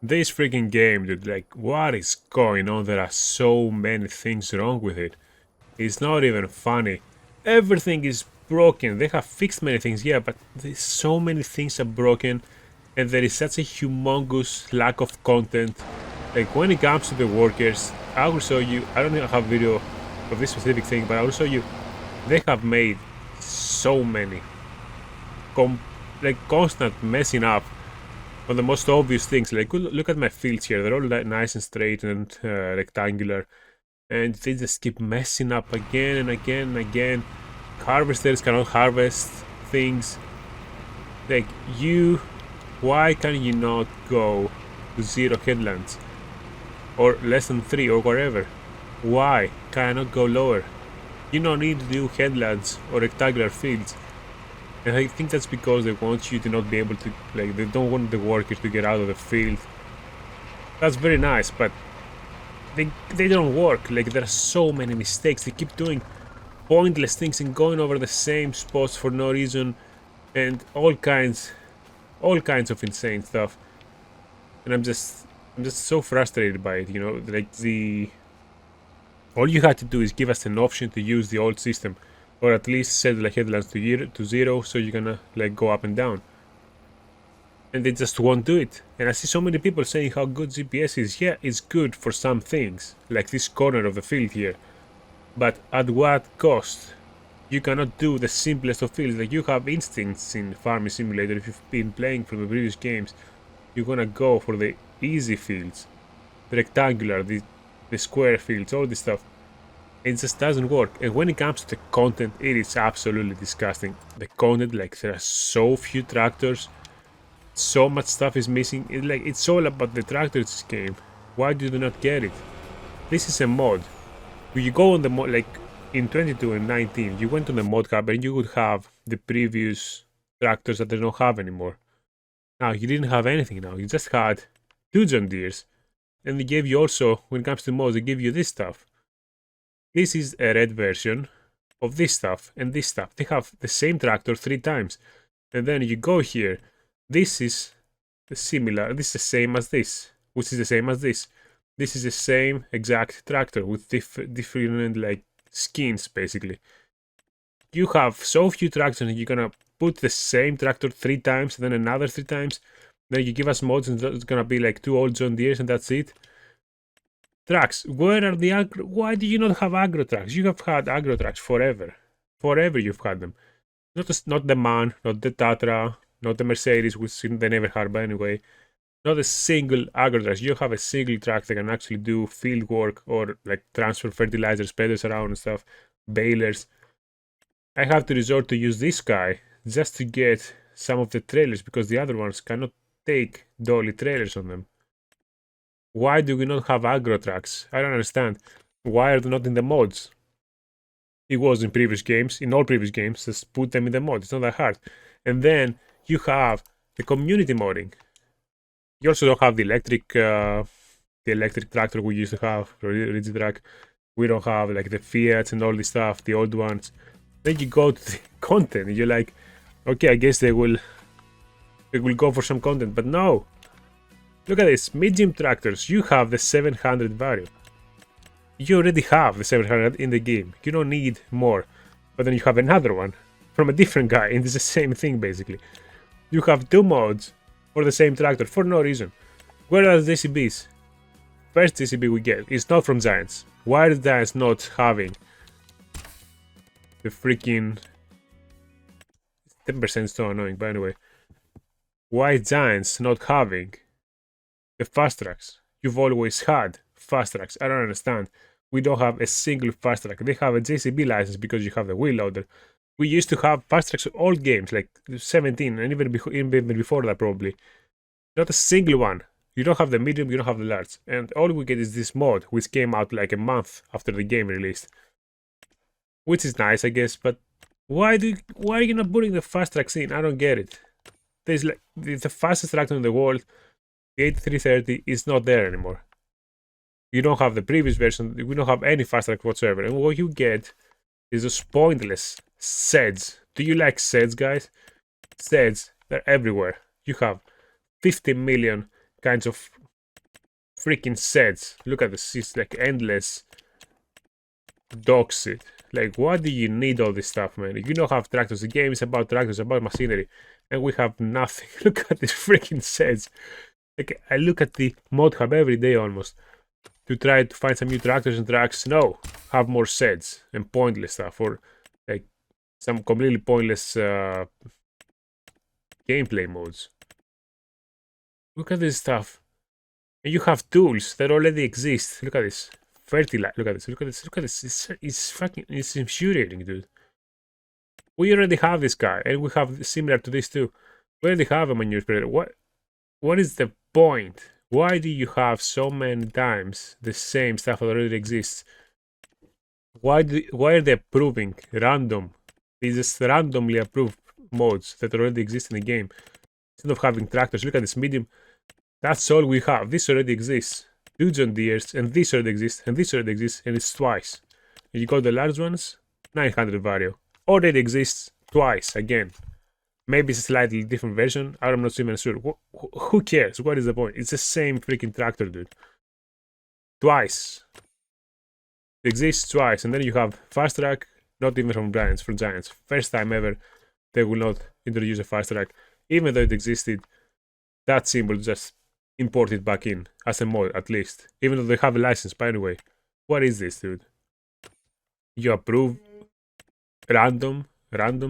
This freaking game, dude, like, what is going on? There are so many things wrong with it. It's not even funny. Everything is broken. They have fixed many things, yeah, but there's so many things are broken, and there is such a humongous lack of content. Like, when it comes to the workers, I will show you, I don't even have a video of this specific thing, but I will show you, they have made so many, like, constant messing up on the most obvious things. Like, look at my fields here, they're all like nice and straight and rectangular, and they just keep messing up again and again and again. Harvesters cannot harvest things. Like, why can you not go to 0 headlands or less than 3 or whatever? Why can I not go lower? You don't need to do headlands or rectangular fields. And I think that's because they want you to not be able to, like, they don't want the workers to get out of the field. That's very nice, but they don't work. Like, there are so many mistakes. They keep doing pointless things and going over the same spots for no reason, and all kinds of insane stuff. And I'm just so frustrated by it, you know. Like, all you had to do is give us an option to use the old system, or at least set the headlands to 0, so you're gonna like go up and down. And they just won't do it. And I see so many people saying how good GPS is. Yeah, it's good for some things, like this corner of the field here. But at what cost? You cannot do the simplest of fields. Like, you have instincts in Farming Simulator. If you've been playing from the previous games, you're gonna go for the easy fields, the rectangular, the square fields, all this stuff. It just doesn't work. And when it comes to the content, it is absolutely disgusting. The content, like, there are so few tractors, so much stuff is missing. It's all about the tractors this game. Why do you not get it? This is a mod. You go on the mod, like in 22 and 19, you went on the mod hub and you would have the previous tractors that they don't have anymore. Now, you didn't have anything now. You just had 2 John Deeres. And they gave you also, when it comes to mods, they give you this stuff. This is a red version of this stuff and this stuff. They have the same tractor 3 times. And then you go here. This is similar. This is the same as this, which is the same as this. This is the same exact tractor with different like skins, basically. You have so few tractors and you're gonna put the same tractor 3 times and then another 3 times. Then you give us mods and it's gonna be like 2 old John Deeres and that's it. Tracks, where are the agro? Why do you not have agro tracks? You have had agro tracks forever. Forever you've had them. Not the MAN, not the Tatra, not the Mercedes, which they never had, but anyway. Not a single agro track. You have a single track that can actually do field work or like transfer fertilizer, spreaders around and stuff, balers. I have to resort to use this guy just to get some of the trailers because the other ones cannot take dolly trailers on them. Why do we not have agro tracks? I don't understand. Why are they not in the mods? It was in previous games, in all previous games, just put them in the mod. It's not that hard. And then you have the community modding. You also don't have the electric tractor we used to have, the Rigitrack. We don't have like the Fiats and all this stuff, the old ones. Then you go to the content and you're like, okay, I guess they will go for some content, but no. Look at this, medium tractors, you have the 700 value. You already have the 700 in the game, you don't need more. But then you have another one from a different guy, and it's the same thing basically. You have 2 mods for the same tractor for no reason. Where are the JCBs? First JCB we get is not from Giants. Why is Giants not having the freaking 10% so annoying, but anyway. Why is Giants not having the fast tracks? You've always had fast tracks. I don't understand. We don't have a single fast track. They have a JCB license because you have the wheel loader. We used to have fast tracks in all games, like 17, and even before that probably. Not a single one. You don't have the medium, you don't have the large. And all we get is this mod, which came out like a month after the game released. Which is nice, I guess, but why are you not putting the fast tracks in? I don't get it. There's like the fastest tractor in the world, the 8330, is not there anymore. You don't have the previous version, we don't have any fast track whatsoever. And what you get is those pointless sets. Do you like sets, guys? Sets, they're everywhere. You have 50 million kinds of freaking sets. Look at this. It's like endless dog shit. Like, why do you need all this stuff, man? You don't have tractors. The game is about tractors, about machinery, and we have nothing. Look at these freaking sets. Like, I look at the mod hub every day almost to try to find some new tractors and trucks. No, have more sets and pointless stuff, or like some completely pointless gameplay modes. Look at this stuff. And you have tools that already exist. Look at this. Fertilizer. Look at this. Look at this. Look at this. It's fucking. It's infuriating, dude. We already have this guy, and we have similar to this too. We already have a manure spreader. What is the point? Why do you have so many times the same stuff that already exists? Why are they approving random? These just randomly approved modes that already exist in the game. Instead of having tractors, look at this medium. That's all we have. This already exists. Two John Deeres, and this already exists, and this already exists, and it's twice. And you got the large ones, 900 vario. Already exists twice again. Maybe it's a slightly different version. I'm not even sure. Who cares? What is the point? It's the same freaking tractor, dude. Twice. It exists twice, and then you have fast track. Not even from Giants. From Giants, first time ever, they will not introduce a fast track, even though it existed. That symbol just imported back in as a mod, at least. Even though they have a license, by the way. What is this, dude? You approve random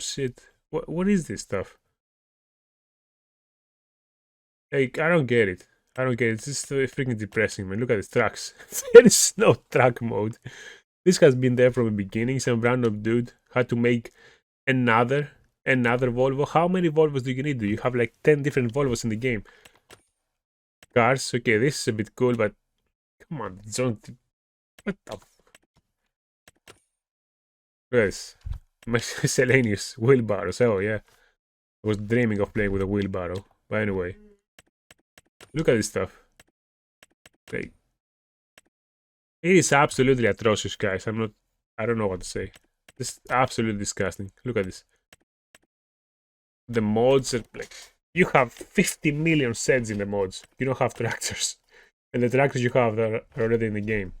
shit? What is this stuff? Like, I don't get it. I don't get it. It's just freaking depressing, man. Look at these tracks. There is no track mode. This has been there from the beginning. Some random dude had to make another Volvo. How many Volvos do you need? Do you have like 10 different Volvos in the game? Cars. Okay, this is a bit cool, but come on, don't. What the? Yes, miscellaneous wheelbarrows. Oh yeah, I was dreaming of playing with a wheelbarrow. But anyway, look at this stuff. Like, it is absolutely atrocious, guys. I don't know what to say. This is absolutely disgusting. Look at this. The mods are like, you have 50 million sets in the mods. You don't have tractors, and the tractors you have are already in the game.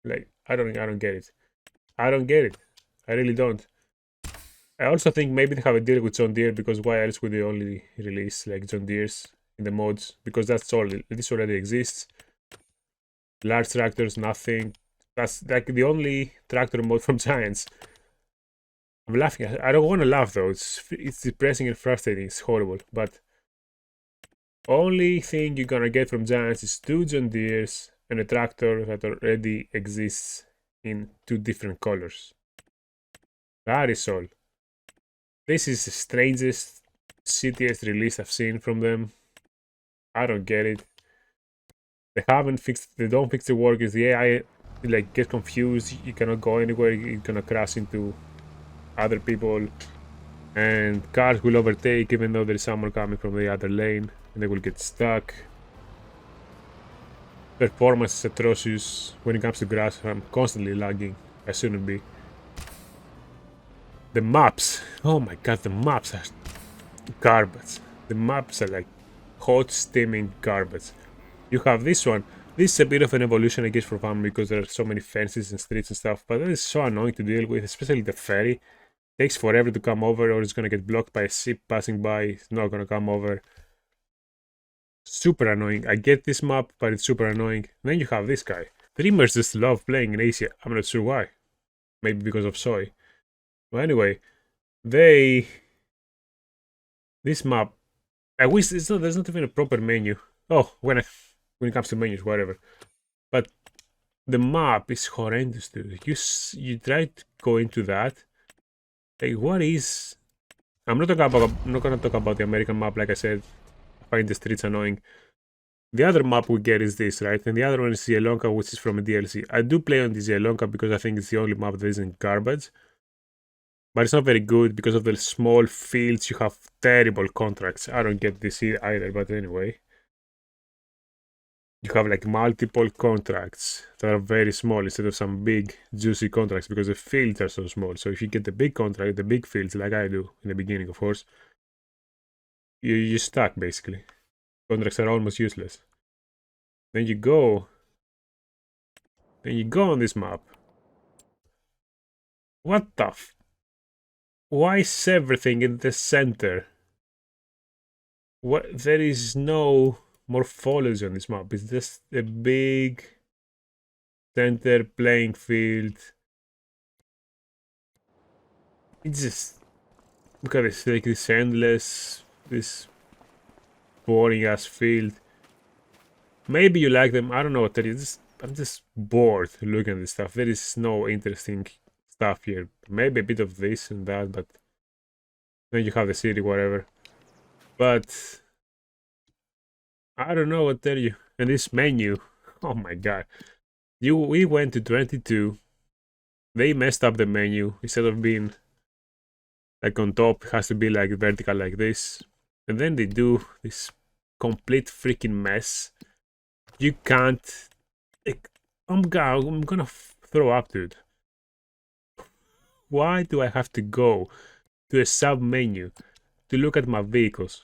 Like, I don't get it. I don't get it. I really don't. I also think maybe they have a deal with John Deere, because why else would they only release like John Deere's in the mods? Because that's all. This already exists. Large tractors, nothing. That's like the only tractor mod from Giants. I'm laughing. I don't want to laugh though. It's depressing and frustrating. It's horrible. But only thing you're gonna get from Giants is two John Deere's and a tractor that already exists in two different colors. That is all. This is the strangest, shittiest release I've seen from them. I don't get it. They don't fix the workers. The AI like gets confused. You cannot go anywhere. You're gonna crash into other people, and cars will overtake even though there's someone coming from the other lane, and they will get stuck. Performance is atrocious. When it comes to grass, I'm constantly lagging. I shouldn't be. The maps, oh my god, the maps are garbage. The maps are like hot, steaming garbage. You have this one. This is a bit of an evolution, I guess, for fun, because there are so many fences and streets and stuff, but that is so annoying to deal with, especially the ferry. It takes forever to come over, or it's gonna get blocked by a ship passing by. It's not gonna come over. Super annoying. I get this map, but it's super annoying. And then you have this guy. Dreamers just love playing in Asia. I'm not sure why. Maybe because of soy. Well, anyway, this map, I wish there's not even a proper menu. Oh, when it comes to menus, whatever. But the map is horrendous, dude. You try to go into that. Like, what is? I'm not gonna talk about the American map, like I said. I find the streets annoying. The other map we get is this, right? And the other one is Sri Lanka, which is from a DLC. I do play on the Sri Lanka because I think it's the only map that isn't garbage. But it's not very good because of the small fields. You have terrible contracts. I don't get this either, but anyway. You have like multiple contracts that are very small instead of some big, juicy contracts because the fields are so small. So if you get the big contract, the big fields, like I do in the beginning, of course, you're stuck basically. Contracts are almost useless. Then you go. Then you go on this map. What the f... Why is everything in the center? What? There is no morphology on this map. It's just a big center playing field. It's just... Look at this, like this endless, this boring ass field. Maybe you like them, I don't know what that is. I'm just bored looking at this stuff. There is no interesting stuff here. Maybe a bit of this and that, but then you have the city, whatever. But I don't know what to tell you. And this menu, oh my god. We went to 22. They messed up the menu. Instead of being like on top, it has to be like vertical like this. And then they do this complete freaking mess. You can't... I'm gonna throw up, dude. Why do I have to go to a sub-menu to look at my vehicles?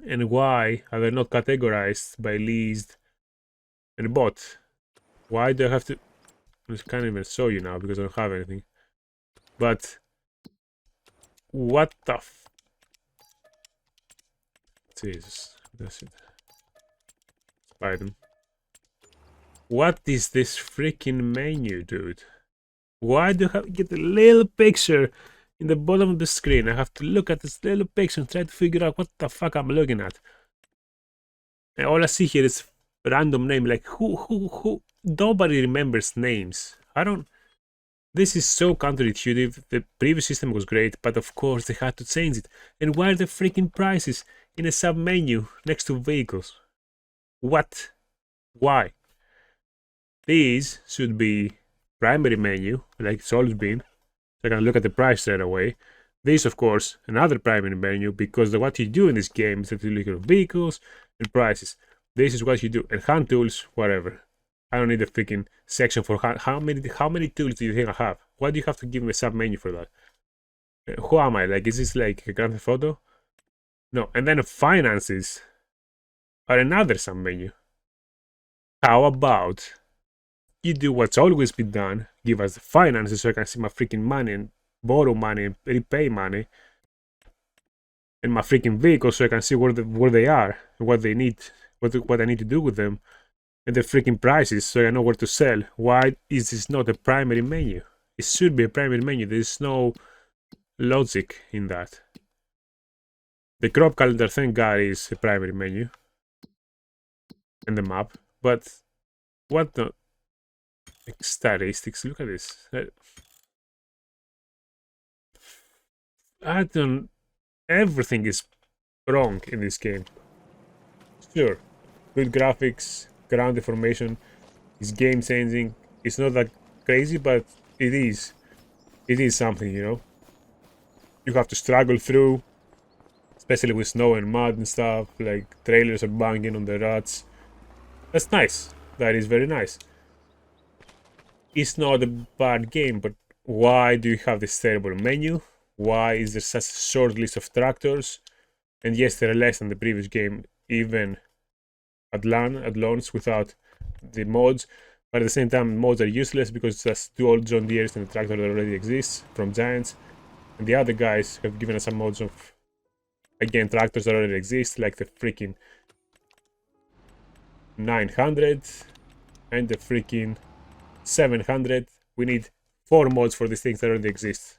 And why are they not categorized by leased and bought? Why do I have to... I can't even show you now because I don't have anything. But... What the f... Jesus, that's it. Biden. What is this freaking menu, dude? Why do I have to get a little picture in the bottom of the screen? I have to look at this little picture and try to figure out what the fuck I'm looking at. And all I see here is random name, like who? Nobody remembers names. I don't... This is so counterintuitive. The previous system was great, but of course they had to change it. And why are the freaking prices in a sub-menu next to vehicles? What? Why? These should be primary menu, like it's always been. So I can look at the price right away. This, of course, another primary menu, because what you do in this game is that you look at vehicles and prices. This is what you do. And hand tools, whatever. I don't need a freaking section for how many tools do you think I have? Why do you have to give me a sub menu for that? Who am I? Like, is this like a Grand Theft Auto? No. And then finances are another sub menu. How about you do what's always been done? Give us the finances so I can see my freaking money and borrow money and repay money, and my freaking vehicles so I can see where they are and what they need, what I need to do with them, and the freaking prices so I know where to sell. Why is this not a primary menu? It should be a primary menu. There is no logic in that. The crop calendar, thank God, is a primary menu and the map, but what the statistics? Look at this. I don't... Everything is wrong in this game. Sure, good graphics, ground information is game changing. It's not that crazy, but it is. It is something, you know. You have to struggle through, especially with snow and mud and stuff. Like trailers are banging on the ruts. That's nice. That is very nice. It's not a bad game, but why do you have this terrible menu? Why is there such a short list of tractors? And yes, there are less than the previous game, even at launch without the mods. But at the same time, mods are useless because it's just 2 old John Deeres and a tractor that already exists from Giants. And the other guys have given us some mods of, again, tractors that already exist, like the freaking 900 and the freaking 700. We need 4 mods for these things that already exist.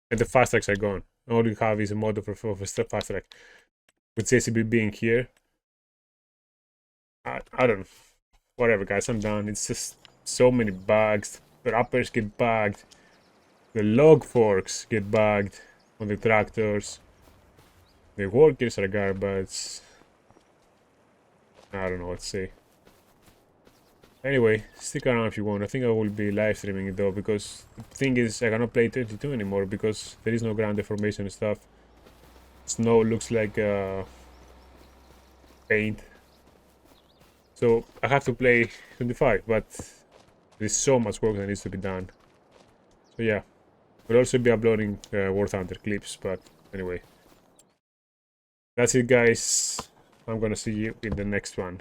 And the fast tracks are gone. All you have is a mod of a fast track. With JCB being here. I don't know. Whatever, guys, I'm done. It's just so many bugs. The wrappers get bugged. The log forks get bugged on the tractors. The workers are garbage. I don't know what to say. Anyway, stick around if you want. I think I will be live streaming it though, because the thing is I cannot play 22 anymore because there is no ground deformation and stuff. Snow looks like paint. So I have to play 25, but there's so much work that needs to be done. So yeah, we'll also be uploading War Thunder clips, but anyway. That's it, guys. I'm gonna see you in the next one.